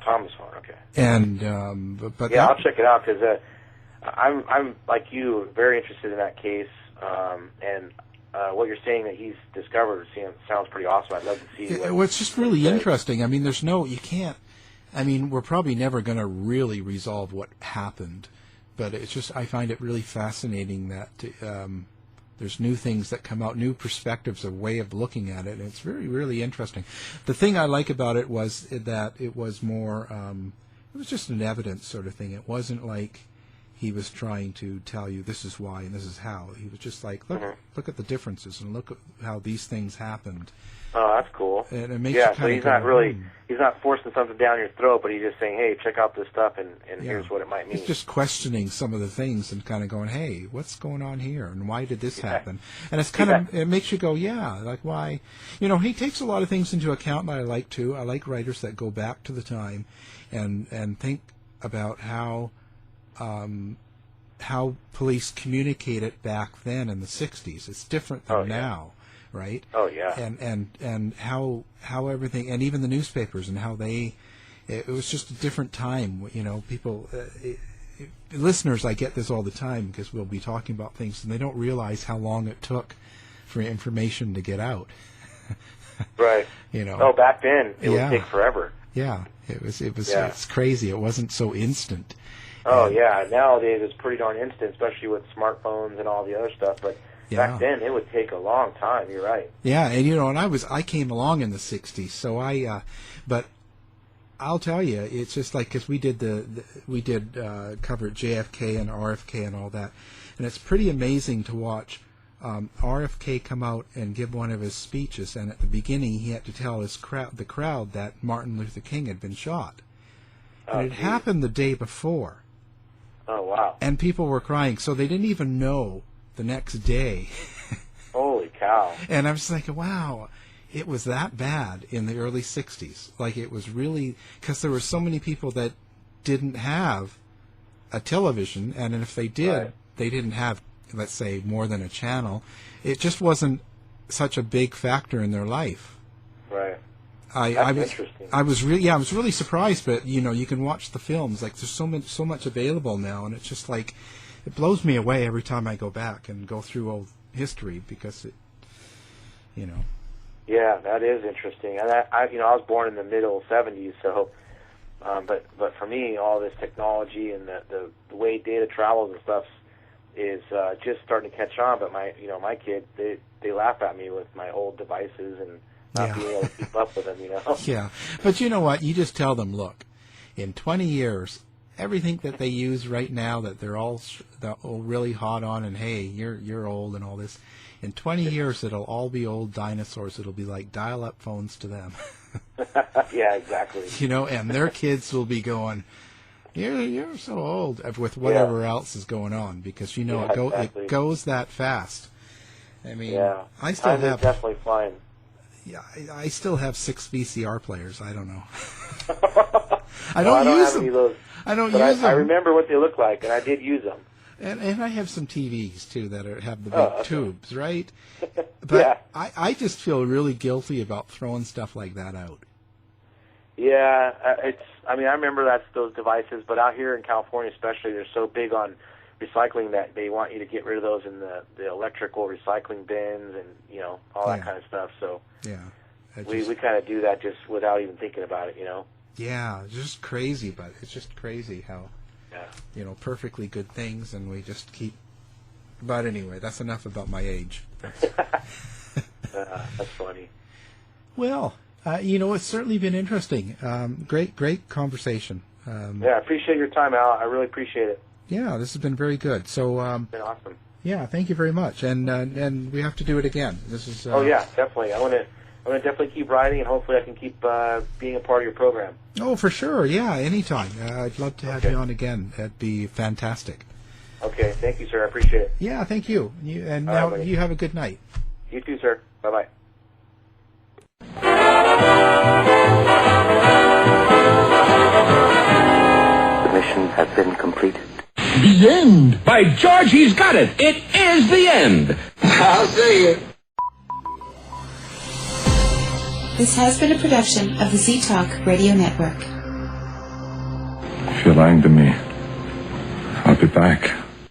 Thomas Horan. Okay. And I'll check it out because I'm like you, very interested in that case. And what you're saying that he's discovered sounds pretty awesome. I'd love to see. It's just really interesting. I mean, you can't. I mean, we're probably never going to really resolve what happened, but it's just I find it really fascinating that. There's new things that come out, new perspectives, a way of looking at it, and it's really, really interesting. The thing I like about it was that it was more, it was just an evidence sort of thing. It wasn't like he was trying to tell you this is why and this is how. He was just like, look at the differences and look at how these things happened. Oh, that's cool. And it makes you so he's not really, he's not forcing something down your throat, but he's just saying, hey, check out this stuff, and here's what it might mean. He's just questioning some of the things and kind of going, hey, what's going on here, and why did this happen? And it's kind of, it makes you go, like why? He takes a lot of things into account that I like too. I like writers that go back to the time and think about how police communicated back then in the 60s. It's different than now. Right? Oh yeah. And how everything, and even the newspapers and how it was just a different time. People, listeners, I get this all the time because we'll be talking about things and they don't realize how long it took for information to get out. Right. Oh, back then it would take forever. Yeah, it was. It's crazy. It wasn't so instant. Oh, yeah. Nowadays it's pretty darn instant, especially with smartphones and all the other stuff. But back then it would take a long time. You're right. Yeah, and and I came along in the '60s, so but I'll tell you, it's just like, because we did cover JFK and RFK and all that, and it's pretty amazing to watch RFK come out and give one of his speeches, and at the beginning he had to tell the crowd that Martin Luther King had been shot, and it happened the day before. Oh, wow! And people were crying, so they didn't even know the next day. Holy cow! And I was like, wow. It was that bad in the early 60s. Like, it was really, because there were so many people that didn't have a television, and if they did, they didn't have, let's say, more than a channel. It just wasn't such a big factor in their life. Right. Interesting. I was really surprised, but you can watch the films. Like, there's so much available now, and it's just like, it blows me away every time I go back and go through old history, because Yeah, that is interesting. And I was born in the middle '70s, so, but for me, all this technology and the way data travels and stuff is just starting to catch on. But my kids, they laugh at me with my old devices and not being able to keep up with them. Yeah, but you know what? You just tell them, look, in 20 years, everything that they use right now that they're all really hot on, and hey, you're old and all this. In 20 years, it'll all be old dinosaurs. It'll be like dial-up phones to them. Yeah, exactly. And their kids will be going, you're so old, with whatever else is going on, because it goes that fast. I mean, I still have definitely flying. Yeah, I still have 6 VCR players. I don't know. I don't use them. I don't use them. I remember what they look like, and I did use them. And I have some TVs, too, that have the big tubes, right? But I just feel really guilty about throwing stuff like that out. Yeah, I remember those devices, but out here in California especially, they're so big on recycling that they want you to get rid of those in the electrical recycling bins and, all that kind of stuff. So we kind of do that just without even thinking about it, Yeah, it's just crazy, but it's just crazy how... perfectly good things, and we just keep... But anyway, that's enough about my age. That's funny. Well, it's certainly been interesting. Great conversation. I appreciate your time, Al. I really appreciate it. Yeah, this has been very good. So, it's been awesome. Yeah, thank you very much. And we have to do it again. This is... Oh, yeah, definitely. I'm going to definitely keep writing, and hopefully I can keep being a part of your program. Oh, for sure. Yeah, anytime. I'd love to have you on again. That'd be fantastic. Okay. Thank you, sir. I appreciate it. Yeah, thank you. Now you have a good night. You too, sir. Bye-bye. The mission has been completed. The end. By George, he's got it. It is the end. I'll see you. This has been a production of the Z-Talk Radio Network. If you're lying to me, I'll be back.